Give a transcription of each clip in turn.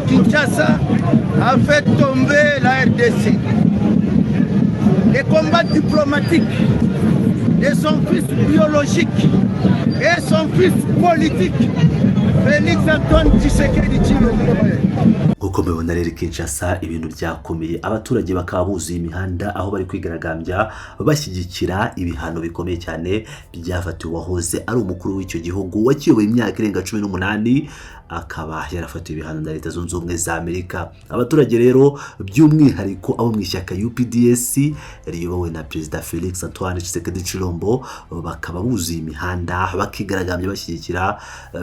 Kinshasa a fait tomber la RDC. Les combats diplomatiques de son fils biologique et son fils politique, Félix Antoine Tshisekedi Tshilombo. Uko mubona rero Kinshasa ibintu byakomeye, abaturage bakaba buzuye imihanda aho bari kwigaragambya bashyigikira ibihano bikomeye cyane byafatiwe wahoze ari umukuru w'icyo gihugu wakiyoboye imyaka irenga 18 akaba yarafatiwe ibihano na Leta Zunze Ubumwe za Amerika. Abaturage rero by'umwihariko abo mu ishyaka UPDS riyobowe na Perezida Félix Antoine Tshisekedi Tshilombo bakaba buzuye imihanda bakigaragambya bashyigikira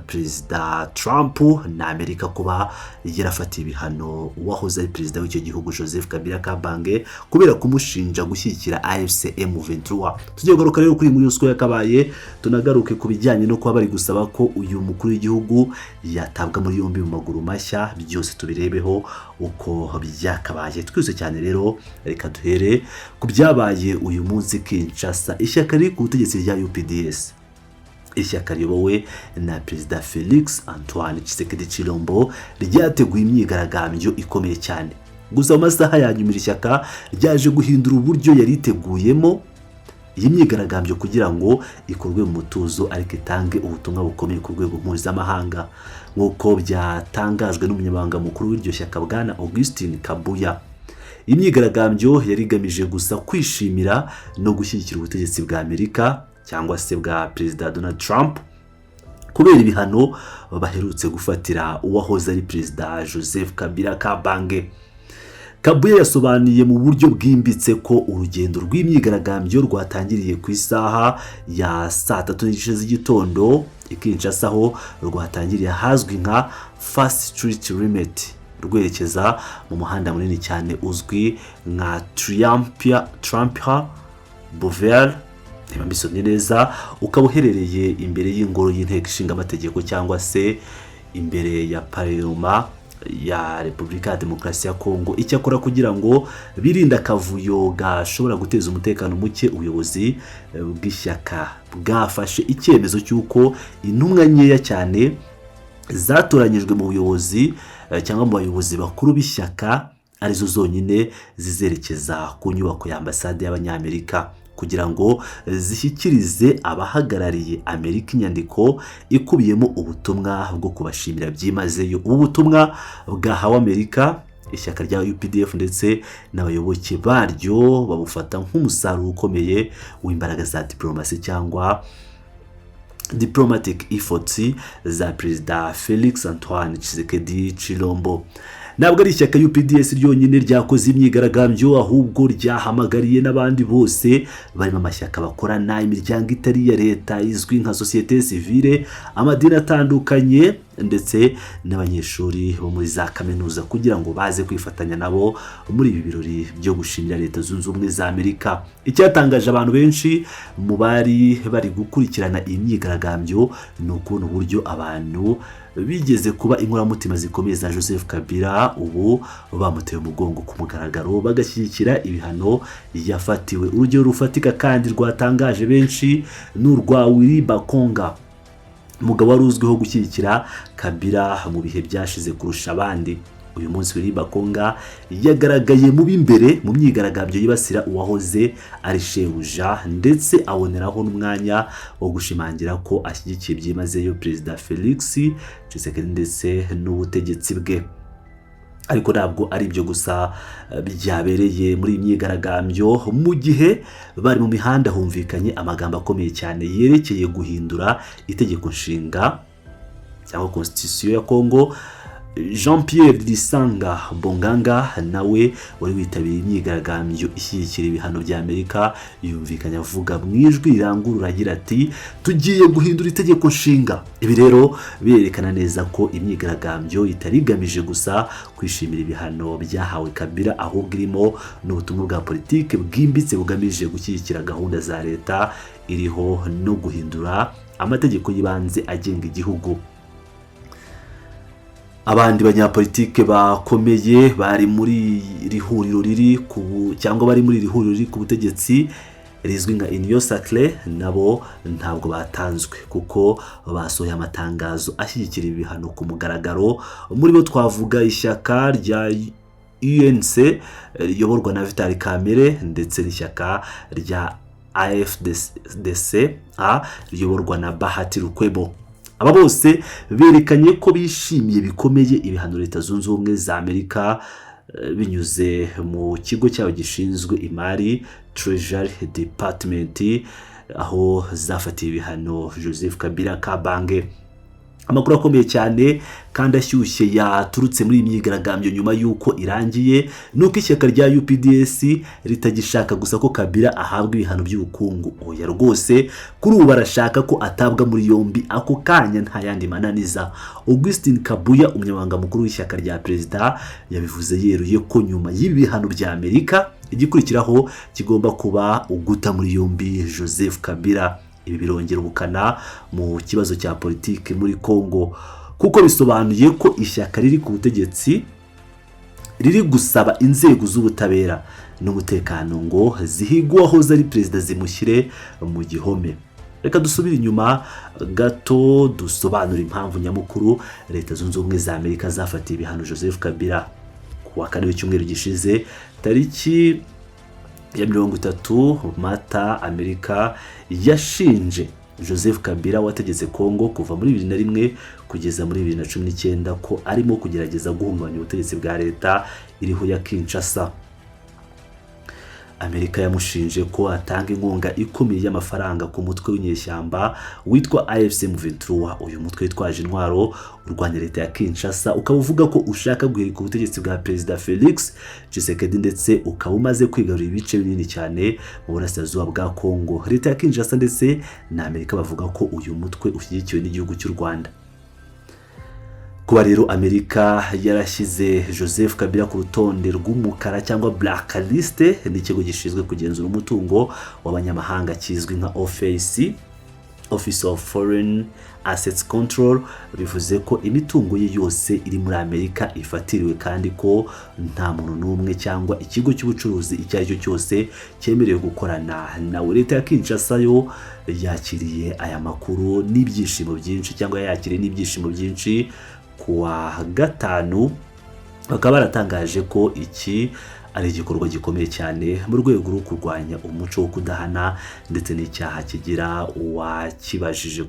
Perezida Trump na Amerika kuba yarafatiwe ibihano wahoze ari perezida w'icyo gihugu Joseph Kabila Kabange kubera kumushinja gushyigikira AFC M23. Tugiye kugaruka rero kuri muri yose yakabaye, tunagaruke ku bijyanye no kuba bari gusaba ko uyu mukuru w'igihugu yatabwa muri yombi mu maguru mashya, byose tubirebeho uko byakabaye. Twese cyane rero reka duhere ku byabaye uyu munsi Kinshasa. Ishyaka riri ku butegetsi rya UPDS, ishyaka riyobowe na Perezida Félix Antoine Tshisekedi Tshilombo ryateguye imyigaragambyo ikomeye cyane. Gusa mu masaha ya nyuma ishyaka ryaje guhindura uburyo yariteguyemo iyi myigaragambyo kugira ngo ikorwe mu mutuzo ariko itange ubutumwa bukomeye ku rwego mpuzamahanga, nk'uko byatangajwe n'umunyamabanga mukuru w'iryo shyaka Bwana Augustin Kabuya. Imyigaragambyo yari igamije gusa kwishimira no gushyigikira ubutegetsi bwa Amerika cyangwa se bwa Perezida Donald Trump kubera ibihano baherutse gufatira uwahoze ari Perezida Joseph Kabila Kabange. Kabuya yasobanuye mu buryo bwimbitse ko urugendo rw'imyigaragambyo rwatangiriye ku isaha ya 3:30 z'igitondo Kinshasa, aho rwatangiriye hazwi nka First Street Limit rwerekeza mu muhanda munini cyane uzwi nka Triumphia Boulevard ntibambisomye neza, ukaba uherereye imbere y'ingoro y'inteko ishinga amategeko cyangwa se imbere ya Parlement ya Repubulika ya Demokarasi ya Kongo. Icyakora kugira ngo birinda akavuyo gashobora guteza umutekano muke, ubuyobozi bw'ishyaka bwafashe icyemezo cy'uko intumwa nkeya cyane zatoranyijwe mu buyobozi cyangwa mu bayobozi bakuru b'ishyaka arizo zonyine zizerekeza ku nyubako ya ambasade y'Abanyamerika kugira ngo zishyikirize abahagarariye Amerika inyandiko ikubiyemo ubutumwa bwo kubashimira byimazeyo. Ubu butumwa bwahawe Amerika, ishyaka rya UPDF ndetse n'abayoboke baryo babufata nk'umusaruro ukomeye w'imbaraga za diplomasi cyangwa diplomatic efforts za Perezida Félix Antoine Tshisekedi Tshilombo. Ntabwo ari ishyaka UPDS ryonyine ryakoze imyigaragambyo, ahubwo ryahamagariye n'abandi bose barimo amashyaka bakorana, imiryango itari ya leta izwi nka société civile, amadini atandukanye ndetse n'abanyeshuri bo muri za kaminuza kugira ngo baze kwifatanya nabo muri ibi birori byo gushimira Leta Zunze Ubumwe za Amerika. Icyatangaje abantu benshi mu bari gukurikirana iyi myigaragambyo ni ukuntu uburyo abantu bigeze kuba inkoramutima zikomeye za Joseph Kabila ubu bamuteye umugongo ku mugaragaro bagashyigikira ibihano yafatiwe. Urugero rufatika kandi rwatangaje benshi n'urwa Willy Bakonga, umugabo wari uzwiho gushyigikira Kabila mu bihe byashize kurusha abandi. Uyu munsi Willy Bakonga yagaragaye mu b'imbere mu myigaragambyo yibasira uwahoze ari shebuja, ndetse aboneraho n'umwanya wo gushimangira ko ashyigikiye byimazeyo Perezida Félix Tshisekedi ndetse n'ubutegetsi bwe. Ariko ntabwo ari ibyo gusa byabereye muri imyigaragambyo. Mu gihe bari mu mihanda humvikanye amagambo akomeye cyane yerekeye guhindura itegeko nshinga cyangwa constitution ya Kongo. Jean-Pierre Lisanga Bonganga nawe wari witabiriye imyigaragambyo ishyigikira ibihano bya Amerika yumvikanye avuga mu ijwi rirangurura agira ati tugiye guhindura itegeko nshinga. Ibi rero birerekana neza ko imyigaragambyo itarigamije gusa kwishimira ibihano byahawe Kabila, ahubwo irimo n'ubutumwa bwa politike bwimbitse bugamije gushyigikira gahunda za leta iriho no guhindura amategeko y'ibanze agenga igihugu. Abandi banyapolitike bakomeye bari muri rihuriro riri ku cyangwa bari muri rihuriro riri ku butegetsi rizwi nka Union Sacrée nabo ntabwo batanzwe kuko basohoye amatangazo ashyigikira ibihano ku mugaragaro. Muri bo twavuga ishyaka rya UNC riyoborwa na Vital Kamerhe ndetse n'ishyaka rya AFDC riyoborwa na Bahati Lukwebo. Aba bose berekanye ko bishimiye bikomeye ibihano Leta Zunze Ubumwe za Amerika binyuze mu kigo cyabo gishinzwe imari Treasury Department, aho zafatiye ibihano Joseph Kabila Kabange. Amakuru akomeye cyane kandi ashyushye yaturutse muri imyigaragambyo nyuma yuko irangiye nuko ishyaka rya UPDS ritagishaka gusa ko Kabila ahabwa ibihano by'ubukungu. Oya rwose kuri ubu barashaka ko atabwa muri yombi ako kanya nta yandi mananiza. Augustin Kabuya umunyamabanga mukuru w'ishyaka rya perezida yabivuze yeruye ko nyuma y'ibi bihano bya Amerika igikurikiraho kigomba kuba uguta muri yombi Joseph Kabila. Ibi birongera ubukana mu kibazo cya politiki muri Kongo kuko bisobanuye ko ishyaka riri ku butegetsi riri gusaba inzego z'ubutabera n'umutekano ngo zihigwe aho zari perezida zimushyire mu gihome. Reka dusubire inyuma gato dusobanura impamvu nyamukuru Leta Zunze Ubumwe za Amerika zafatiye ibihano Joseph Kabila. Ku wa kane w'icyumweru gishize tariki ya 30 Mata, Amerika yashinje Joseph Kabila wategetse Kongo kuva muri 2001 kugeza muri 2019 ko arimo kugerageza guhungabanya ubutegetsi bwa leta iriho ya Kinshasa. Amerika yamushinje ko atanga inkunga ikomeye y'amafaranga ku mutwe w'inyeshyamba witwa AFC M23. Uyu mutwe witwaje intwaro urwanya leta ya Kinshasa, ukaba uvuga ko ushaka guhirika ubutegetsi bwa Perezida Felix Tshisekedi ndetse ukaba umaze kwigarurira ibice binini cyane mu burasirazuba bwa Kongo. Leta ya Kinshasa ndetse na Amerika bavuga ko uyu mutwe ushyigikiwe n'igihugu cy'u Rwanda. Kuba rero Amerika yarashyize Joseph Kabila ku rutonde rw'umukara cyangwa blacklist n'ikigo gishinzwe kugenzura umutungo w'abanyamahanga kizwi nka Office of Foreign Assets Control, bivuze ko imitungo ye yose iri muri Amerika ifatiriwe kandi ko nta muntu n'umwe cyangwa ikigo cy'ubucuruzi icyo ari cyo cyose cyemerewe gukorana nawe. Leta ya Kinshasa yo yakiriye aya makuru n'ibyishimo byinshi cyangwa yakiriye n'ibyishimo byinshi. Kuwa gatanu bakaba baratangaje ko iki ari igikorwa gikomeye cyane mu rwego rwo kurwanya umuco wo kudahana ndetse n'icyaha kigira uwakibajije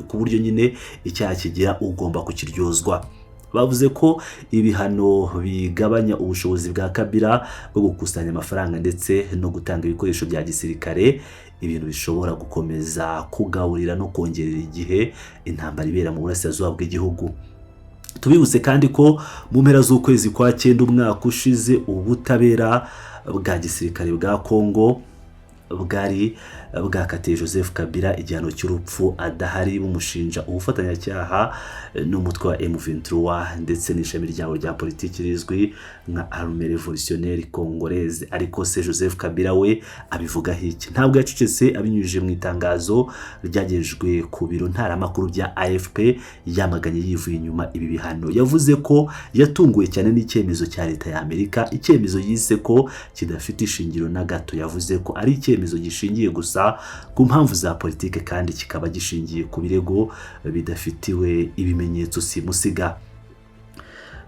ku buryo nyine icyaha kigira ugomba kukiryozwa. Bavuze ko ibihano bigabanya ubushobozi bwa Kabila bwo gukusanya amafaranga ndetse no gutanga ibikoresho bya gisirikare, ibintu bishobora gukomeza kugaburira no kongerera igihe intambara ibera mu burasirazuba bw'igihugu. Tubibutse kandi ko mu mpera z'ukwezi kwa 9 umwaka ushize ubutabera bwa gisirikare bwa Kongo bwari bwakatiye Joseph Kabila igihano cy'urupfu adahari bumushinja ubufatanyacyaha n'umutwe wa M23 ndetse n'ishami ryawo rya politiki rizwi nka Armée Révolutionnaire Congolaise. Ariko se Joseph Kabila we abivuga hiki? Ntabwo yacecetse abinyujije mu itangazo ryagejwe ku biro ntaramakuru bya AFP yamaganye yivuye inyuma ibi bihano. Yavuze ko yatunguwe cyane n'icyemezo cya leta ya Amerika, icyemezo yise ko kidafite ishingiro na gato. Yavuze ko ari icyemezo gishingiye gusa ku mpamvu za politike kandi kikaba gishingiye ku birego bidafitiwe ibimenyetso simusiga.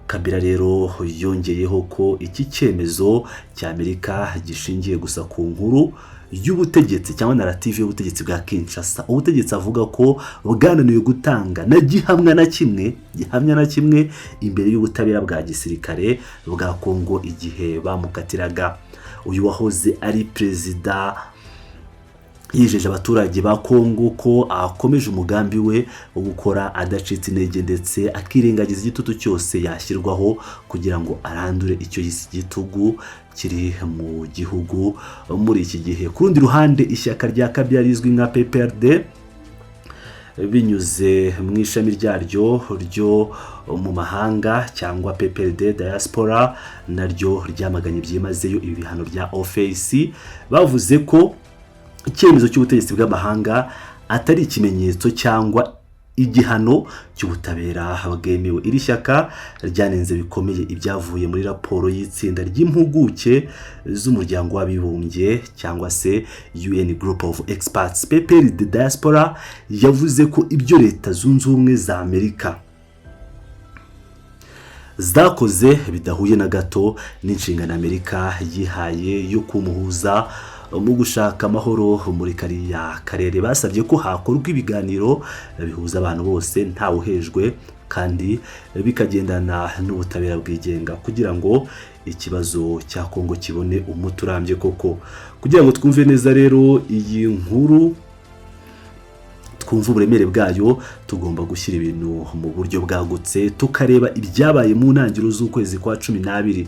Kabila rero yongeyeho ko iki cyemezo cya Amerika gishingiye gusa ku nkuru y'ubutegetsi cyangwa narrative y'ubutegetsi bwa Kinshasa. Ubutegetsi avuga ko bwananiwe gutanga na gihamya na kimwe imbere y'ubutabera bwa gisirikare bwa Kongo igihe bamukatiraga. Uyu wahoze ari perezida yijeje abaturage ba Kongo ko akomeje umugambi we wo gukora adacitse intege ndetse akirengagiza igitutu cyose yashyirwaho kugira ngo arandure icyo gitugu kiri mu gihugu muri iki gihe. Ku rundi ruhande ishyaka rya Kabila rizwi nka PPRD binyuze mu ishami ryaryo ryo mu mahanga cyangwa PPRD Diaspora naryo ryamaganye byimazeyo ibihano bya OFAC. Bavuze ko icyemezo cy'ubutegetsi bw'amahanga atari ikimenyetso cyangwa igihano cy'ubutabera bwemewe. Iri shyaka ryanenze bikomeye ibyavuye muri raporo y'itsinda ry'impuguke z'umuryango w'abibumbye cyangwa se UN Group of Experts. PPR de Diaspora yavuze ko ibyo Leta Zunze Ubumwe za Amerika zakoze bidahuye na gato n'inshingano Amerika yihaye yo kumuhuza mu gushaka amahoro muri kariya karere. Basabye ko hakorwa ibiganiro bihuza abantu bose nta uhejwe kandi bikagendana n'ubutabera bwigenga kugira ngo ikibazo cya Kongo kibone umuti urambye koko. Kugira ngo twumve neza rero iyi nkuru, twumva uburemere bwayo, tugomba gushyira ibintu mu buryo bwagutse tukareba ibyabaye mu ntangiriro z'ukwezi kwa 12.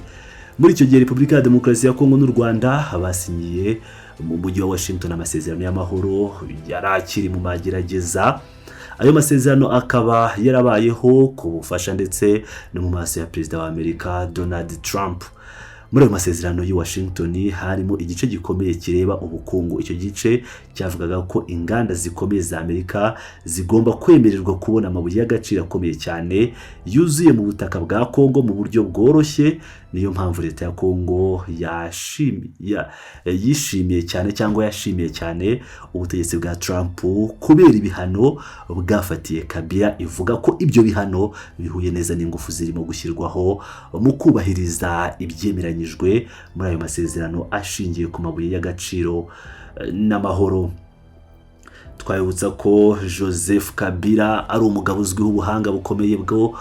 Muri icyo gihe Repubulika ya Demokarasi ya Kongo n'u Rwanda basinyiye mu mujyi wa Washington amasezerano y'amahoro yarakiri mu magerageza. Ayo masezerano akaba yarabayeho ku bufasha ndetse no mu maso ya Perezida wa Amerika Donald Trump. Muri ayo masezerano y'I Washington harimo igice gikomeye kireba ubukungu. Icyo gice cyavugaga ko inganda zikomeye za Amerika zigomba kwemererwa kubona amabuye y'agaciro akomeye cyane yuzuye mu butaka bwa Kongo mu buryo bworoshye. Niyo mpamvu Leta ya Kongo yishimiye cyane ubutegetsi bwa Trump kubera ibihano bwafatiye Kabila. Ivuga ko ibyo bihano bihuye neza n'ingufu zirimo gushyirwaho mu kubahiriza ibyemeranyijwe muri ayo masezerano ashingiye ku mabuye y'agaciro n'amahoro. Twayibutsa ko Joseph Kabila ari umugabo uzwiho ubuhanga bukomeye bwo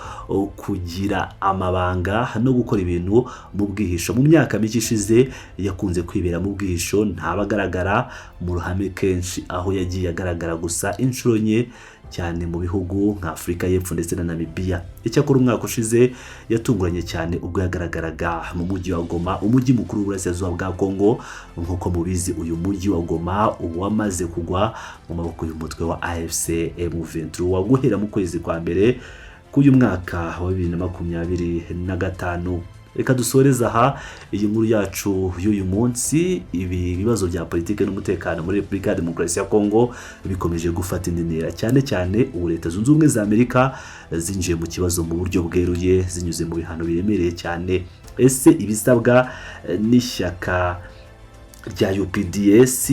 kugira amabanga no gukora ibintu mu bwihisho. Mu myaka mike ishize yakunze kwibera mu bwihisho, ntabagaragara mu ruhame kenshi, aho yagiye agaragara gusa inshuro nke cyane mu bihugu nka Afurika y'Epfo ndetse na Namibia. Icyakora umwaka ushize yatunguranye cyane ubwo yagaragaraga mu mujyi wa Goma, umujyi mukuru w'uburasirazuba bwa Kongo. Nk'uko mubizi, uyu mujyi wa Goma wamaze kugwa mu maboko y'umutwe wa AFC M23 guhera mu kwezi kwa mbere k'uyu mwaka wa 2025. Reka dusoreza aha iyi nkuru yacu y'uyu munsi. Ibi bibazo bya politike n'umutekano muri Repubulika ya Demokarasi ya Kongo bikomeje gufata indi ntera, cyane ubu Leta Zunze Ubumwe za Amerika zinjiye mu kibazo mu buryo bweruye zinyuze mu bihano biremereye cyane. Ese ibisabwa n'ishyaka rya UPDS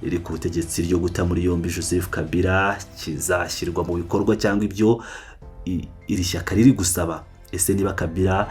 riri ku butegetsi ryo guta muri yombi Joseph Kabila kizashyirwa mu bikorwa cyangwa ibyo iri shyaka riri gusaba? Ese niba Kabila